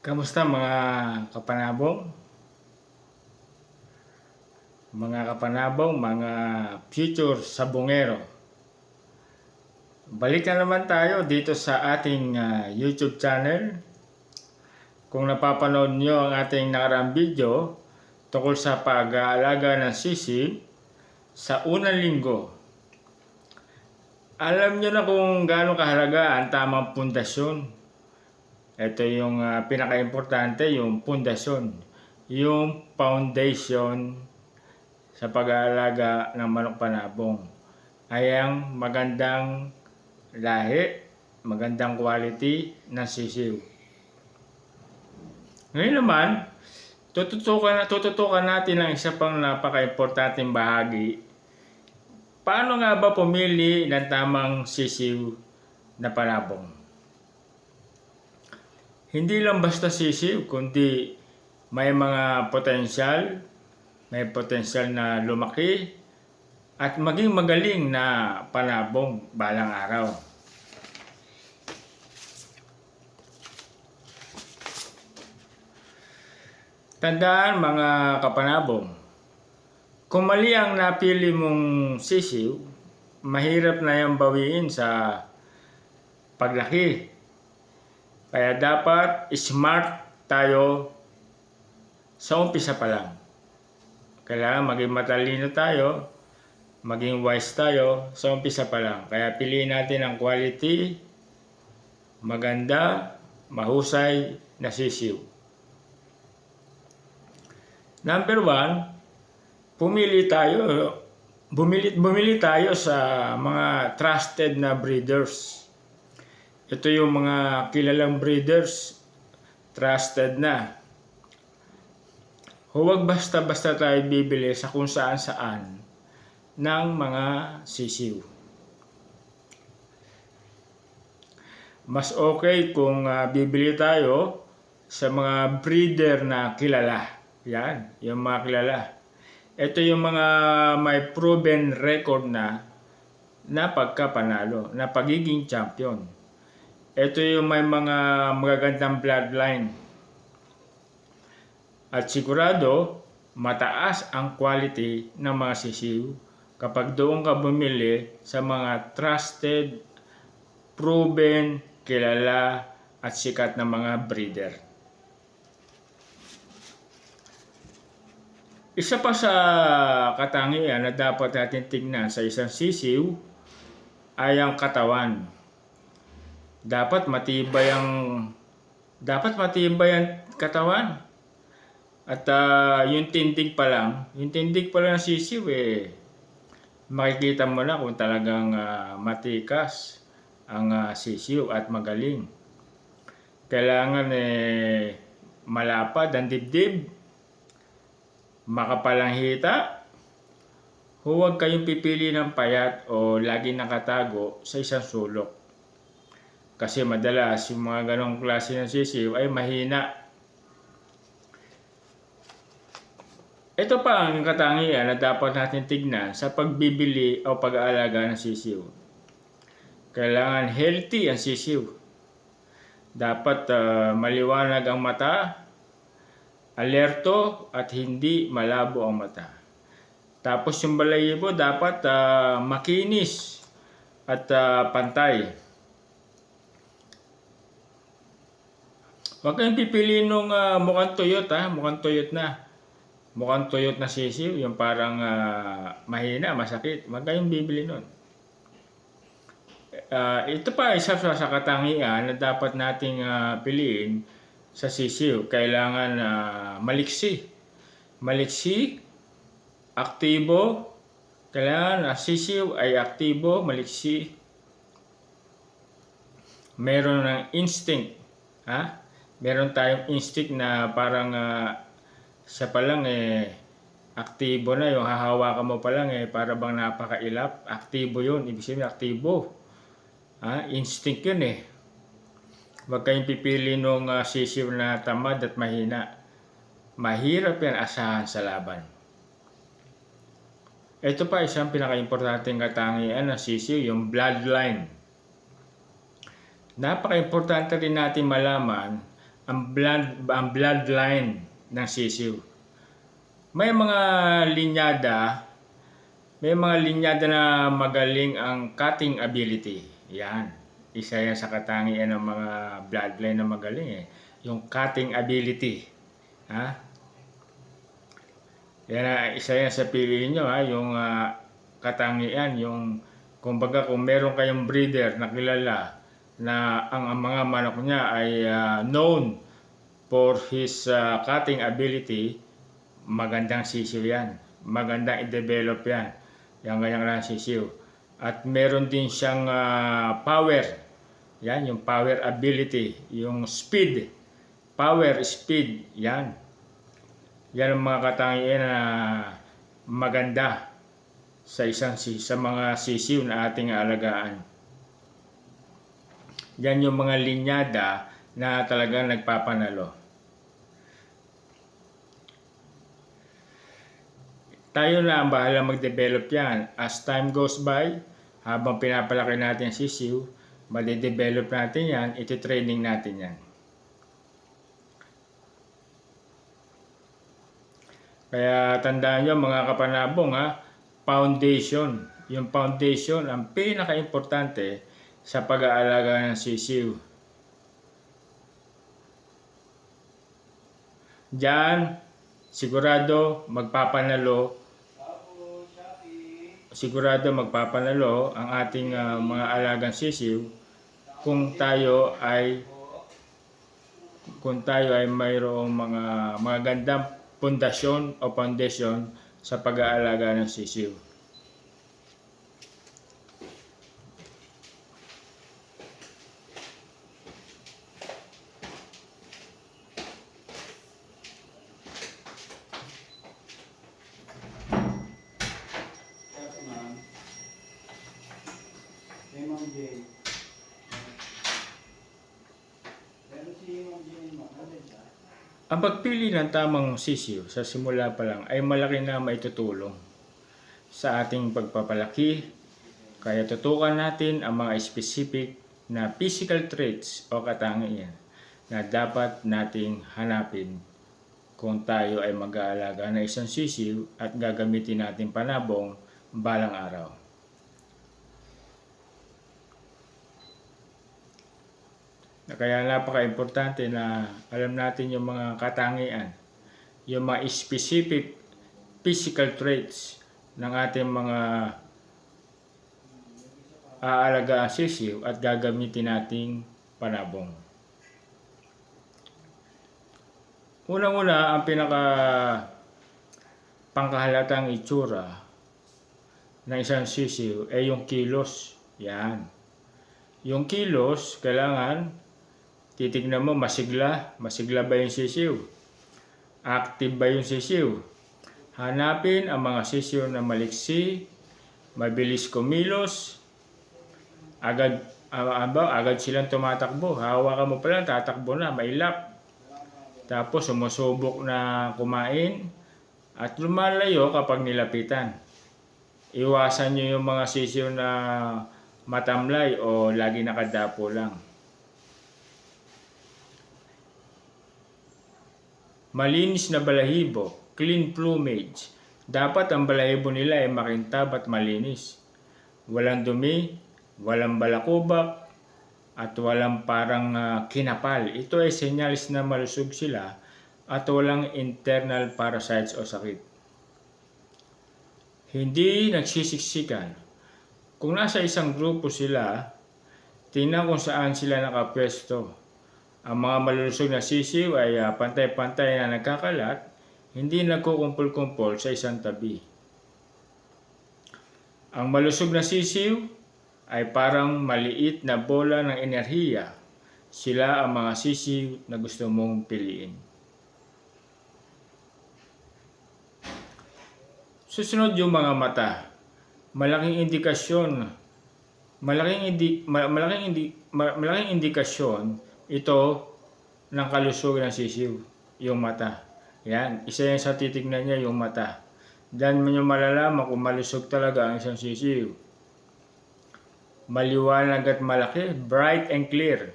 Kamusta mga kapanabong? Mga kapanabong, mga future sabongero. Balik na naman tayo dito sa ating YouTube channel. Kung napapanood nyo ang ating nakaraang video tungkol sa pag-aalaga ng sisig sa unang linggo. Alam nyo na kung gaano kahalaga ang tamang pundasyon. Ito yung pinaka-importante, yung pundasyon, yung foundation sa pag-aalaga ng manok panabong ay ang magandang lahi, magandang quality ng sisiw. Ngayon naman, tututukan natin ang isa pang napaka-importanteng bahagi. Paano nga ba pumili ng tamang sisiw na panabong? Hindi lang basta sisiw, kundi may mga potensyal, na lumaki at maging magaling na panabong balang araw. Tandaan mga kapanabong, kung mali ang napili mong sisiw, mahirap na yung bawiin sa paglaki. Kaya dapat smart tayo sa umpisa pa lang. Kailangan maging matalino tayo, maging wise tayo sa umpisa pa lang. Kaya piliin natin ang quality, maganda, mahusay na sisiw. Number 1, bumili tayo sa mga trusted na breeders. Ito yung mga kilalang breeders, trusted na. Huwag basta-basta tayo bibili sa kung saan-saan ng mga sisiw. Mas okay kung bibili tayo sa mga breeder na kilala. Yan, yung mga kilala. Ito yung mga may proven record na pagkapanalo, na pagiging champion. Ito yung may mga magagandang bloodline. At sigurado, mataas ang quality ng mga sisiw kapag doon ka bumili sa mga trusted, proven, kilala at sikat na mga breeder. Isa pa sa katangian na dapat natin tingnan sa isang sisiw ay ang katawan. Dapat matibay ang katawan. At yung tindig pa lang ng sisiw makikita mo na kung talagang matikas ang sisiw at magaling. Kailangan malapad ang dibdib, makapal ang hita. Huwag kayong pipili ng payat o lagi nakatago sa isang sulok. Kasi madalas yung mga ganong klase ng sisiw ay mahina. Ito pa ang katangian na dapat natin tignan sa pagbibili o pag-aalaga ng sisiw. Kailangan healthy ang sisiw. Dapat maliwanag ang mata, alerto at hindi malabo ang mata. Tapos yung balahibo dapat makinis at pantay. Huwag kayong pipili nung mukhang tuyot Mukhang tuyot na sisiw, yung parang mahina, masakit. Huwag kayong bibili nun. Ito pa isa sa katangian na dapat nating piliin sa sisiw. Kailangan maliksi. Maliksi, aktibo. Kailangan sisiw ay aktibo, maliksi. Meron ng instinct. Meron tayong instinct na parang siya pa lang aktibo na, yung hahawakan mo pa lang para bang napakailap. Aktibo yun, ibig sabihin aktibo. Instinct yun Huwag kayong pipili nung sisiw na tamad at mahina. Mahirap yan asahan sa laban. Ito pa isang pinaka-importanteng katangian ng sisiw, yung bloodline. Napaka-importante rin natin malaman ang bloodline ng sisiw. May mga linyada, na magaling ang cutting ability. Yan. Isa yan sa katangian ng mga bloodline na magaling eh. Yung cutting ability. Ha? Yan, isa yan sa piliin nyo ha. Yung katangian, yung kumbaga kung meron kayong breeder na kilala na ang mga manok niya ay known for his cutting ability, magandang sisiw yan. Magandang i-develop yan. Yung ganyang lang sisiw. At meron din siyang power. Yan, yung power ability. Yung speed. Power, speed. Yan. Yan ang mga katangian na maganda sa mga sisiw na ating alagaan. Yan yung mga linyada na talagang nagpapanalo. Tayo na ang bahala mag-develop yan. As time goes by, habang pinapalaki natin ang sisiw, made-develop natin yan, iti-training natin yan. Kaya tandaan nyo mga kapanabong foundation. Yung foundation ang pinaka-importante sa pag-aalaga ng sisiw. Diyan, sigurado magpapanalo ang ating mga alagang sisiw kung tayo ay mayroong mga gandang pundasyon o foundation sa pag-aalaga ng sisiw. Ang pagpili ng tamang sisiw sa simula pa lang ay malaki na maitutulong sa ating pagpapalaki. Kaya tutukan natin ang mga specific na physical traits o katangian na dapat nating hanapin kung tayo ay mag-aalaga ng isang sisiw at gagamitin natin panabong balang araw. Kaya napaka-importante na alam natin yung mga katangian, yung mga specific physical traits ng ating mga aalagaan sisiw at gagamitin nating panabong. Unang-una, ang pangkahalatang itsura ng isang sisiw ay yung kilos. Yan. Yung kilos, kailangan titignan mo masigla ba yung sisiw? Active ba yung sisiw? Hanapin ang mga sisiw na maliksi, mabilis kumilos, agad silang tumatakbo. Hawakan mo pala, tatakbo na, mailap. Tapos sumusubok na kumain at lumalayo kapag nilapitan. Iwasan nyo yung mga sisiw na matamlay o lagi nakadapo lang. Malinis na balahibo, clean plumage. Dapat ang balahibo nila ay makintab at malinis. Walang dumi, walang balakubak, at walang parang kinapal. Ito ay senyalis na malusog sila at walang internal parasites o sakit. Hindi nagsisiksikan. Kung nasa isang grupo sila, tingnan kung saan sila nakapwesto. Ang mga malulusog na sisiw ay pantay-pantay na nagkakalat, hindi nagkukumpul-kumpul sa isang tabi. Ang malusog na sisiw ay parang maliit na bola ng enerhiya. Sila ang mga sisiw na gusto mong piliin. Susunod yung mga mata. Malaking indikasyon ito ng kalusog ng sisiw, yung mata. Yan, isa yan sa titignan niya, yung mata. Diyan mo nyo malalaman kung malusog talaga ang isang sisiw. Maliwanag at malaki, bright and clear.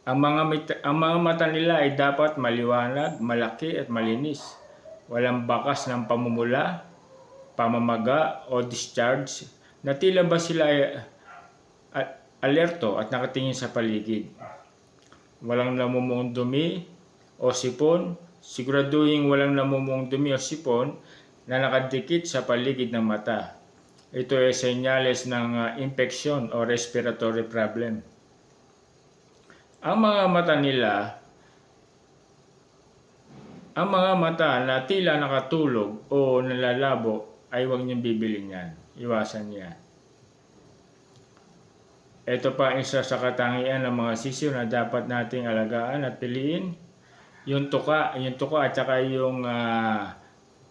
Ang mga mata nila ay dapat maliwanag, malaki at malinis. Walang bakas ng pamumula, pamamaga o discharge na tila ba sila ay alerto at nakatingin sa paligid. Walang namumuong dumi o sipon. Siguraduhin walang namumuong dumi o sipon na nakadikit sa paligid ng mata. Ito ay senyales ng infection o respiratory problem. Ang mga mata na tila nakatulog o nalalabo ay huwag niyong bibilin yan. Iwasan niya. Ito pa isa sa katangian ng mga sisiw na dapat nating alagaan at piliin. Yung tuka at saka yung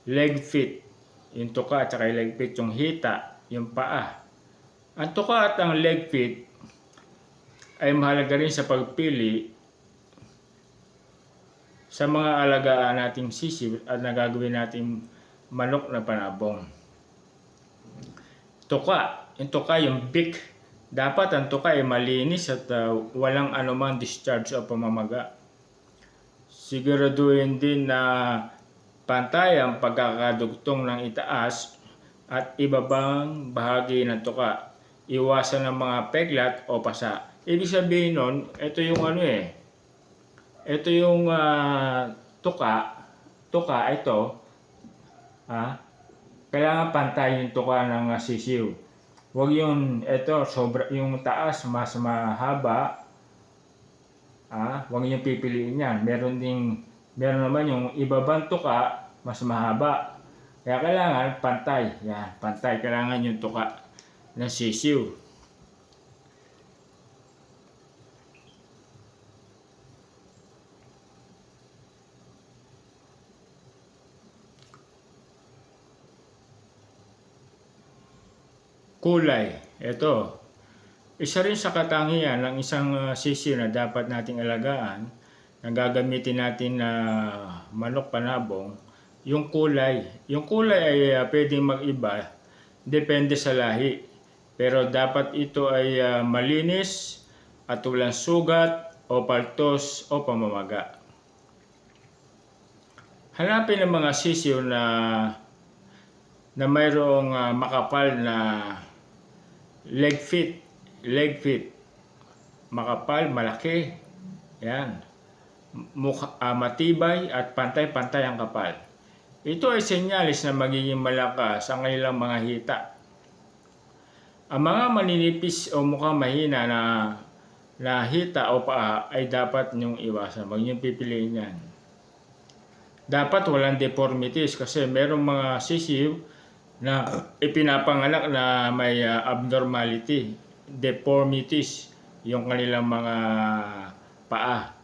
leg feet. Yung tuka at saka yung leg feet, yung hita, yung paa. Ang tuka at ang leg feet ay mahalaga rin sa pagpili sa mga alagaan nating sisiw at nagagawin nating manok na panabong. Yung tuka, yung beak. Dapat ang tuka ay malinis at walang anumang discharge o pamamaga. Siguraduhin din na pantay ang pagkakadugtong ng itaas at ibabang bahagi ng tuka. Iwasan ng mga peklat o pasa. Ibig sabihin nun, ito yung ito yung tuka, ito, kailangan pantay yung tuka ng sisiw. Huwag yung, yung taas mas mahaba, huwag yung pipiliin yan. Meron naman yung ibabang tuka, mas mahaba. Kaya kailangan pantay, pantay, kailangan yung tuka ng sisiw. Kulay, ito. Isa rin sa katangian ng isang sisiw na dapat nating alagaan, na gagamitin natin na manok panabong, yung kulay. Yung kulay ay pwedeng mag-iba, depende sa lahi. Pero dapat ito ay malinis at walang sugat o paltos o pamamaga. Hanapin ang mga sisiw na mayroong makapal na leg feet, makapal, malaki, yan, matibay at pantay-pantay ang kapal. Ito ay senyalis na magiging malakas ang kanilang mga hita. Ang mga maninipis o mukhang mahina na hita o paa ay dapat niyong iwasan, huwag niyong pipiliin yan. Dapat walang deformities kasi merong mga sisiw na ipinapanganak na may abnormality, deformities, yung kanilang mga paa.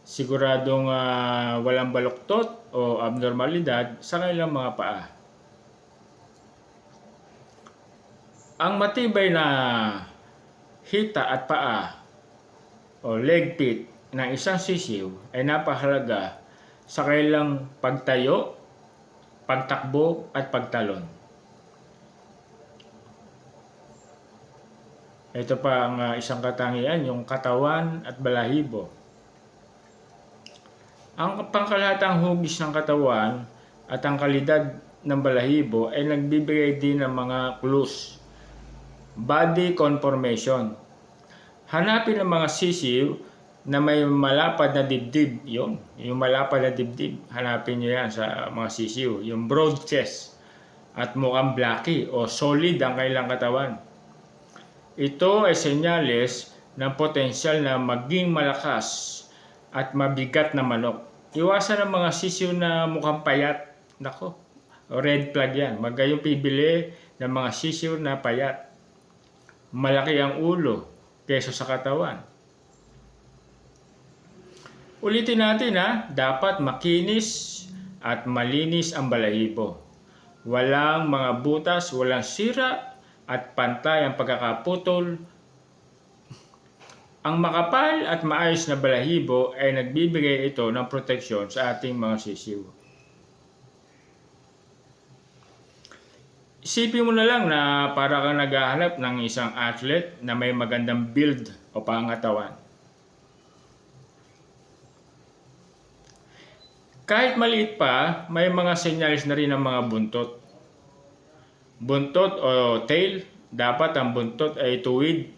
Siguradong walang baluktot o abnormalidad sa kanilang mga paa. Ang matibay na hita at paa o leg feet ng isang sisiw ay napahalaga sa kanilang pagtayo, pagtakbo at pagtalon. Ito pa ang isang katangian, yung katawan at balahibo. Ang pangkalahatang hugis ng katawan at ang kalidad ng balahibo ay nagbibigay din ng mga clues. Body conformation. Hanapin ang mga sisiw na may malapad na dibdib, yung malapad na dibdib, hanapin nyo yan sa mga sisiw, yung broad chest at mukhang blacky o solid ang kailang katawan. Ito ay senyales ng potensyal na maging malakas at mabigat na manok. Iwasan ang mga sisiw na mukhang payat, red flag yan, wag kayong pibili ng mga sisiw na payat. Malaki ang ulo kaysa sa katawan. Ulitin natin dapat makinis at malinis ang balahibo. Walang mga butas, walang sira at pantay ang pagkakaputol. Ang makapal at maayos na balahibo ay nagbibigay ito ng proteksyon sa ating mga sisiw. Isipin mo na lang na para kang naghahanap ng isang athlete na may magandang build o pangatawan. Kahit maliit pa, may mga senyales na rin ng mga buntot. Buntot o tail, dapat ang buntot ay tuwid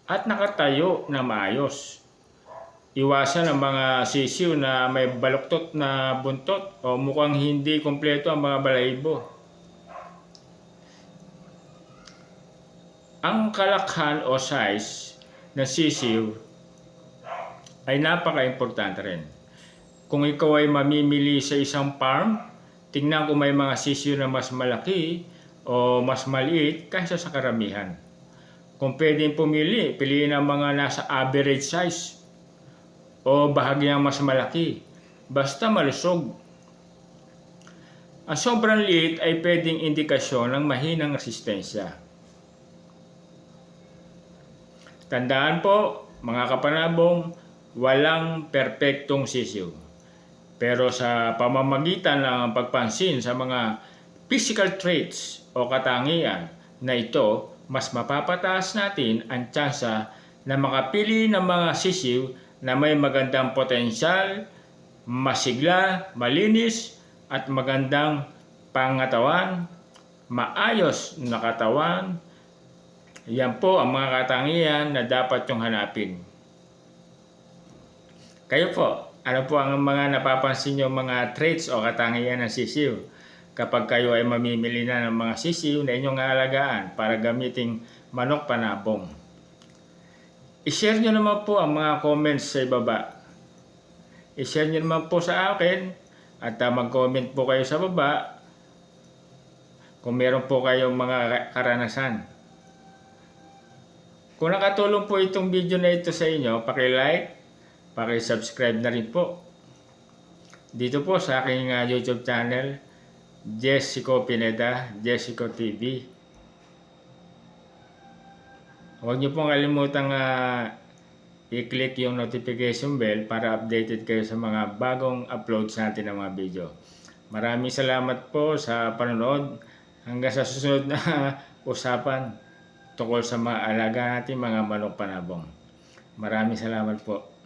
at nakatayo na maayos. Iwasan ang mga sisiw na may baluktot na buntot o mukhang hindi kumpleto ang mga balahibo. Ang kalakhan o size ng sisiw ay napaka-importante rin. Kung ikaw ay mamimili sa isang farm, tingnan kung may mga sisiw na mas malaki o mas maliit kaysa sa karamihan. Kung pwedeng pumili, piliin ang mga nasa average size o bahagyang mas malaki, basta malusog. Ang sobrang liit ay pwedeng indikasyon ng mahinang resistensya. Tandaan po, mga kapanabong, walang perpektong sisiw. Pero sa pamamagitan ng pagpansin sa mga physical traits o katangian na ito, mas mapapataas natin ang tsansa na makapili ng mga sisiw na may magandang potensyal, masigla, malinis, at magandang pangatawan, maayos na katawan. Yan po ang mga katangian na dapat yung hanapin. Kayo po, ano po ang mga napapansin nyo mga traits o katangian ng sisiw kapag kayo ay mamimili na ng mga sisiw na inyong aalagaan para gamiting manok panabong? I-share nyo naman po ang mga comments sa ibaba. I-share nyo naman po sa akin at mag-comment po kayo sa baba kung meron po kayong mga karanasan. Kung nakatulong po itong video na ito sa inyo, paki-like, paki-subscribe na rin po. Dito po sa aking YouTube channel, Jessico Pineda, Jessico TV. Huwag niyo pong kalimutang i-click yung notification bell para updated kayo sa mga bagong uploads natin ng mga video. Maraming salamat po sa panonood. Hanggang sa susunod na usapan tungkol sa mga alaga natin mga manok panabong. Maraming salamat po.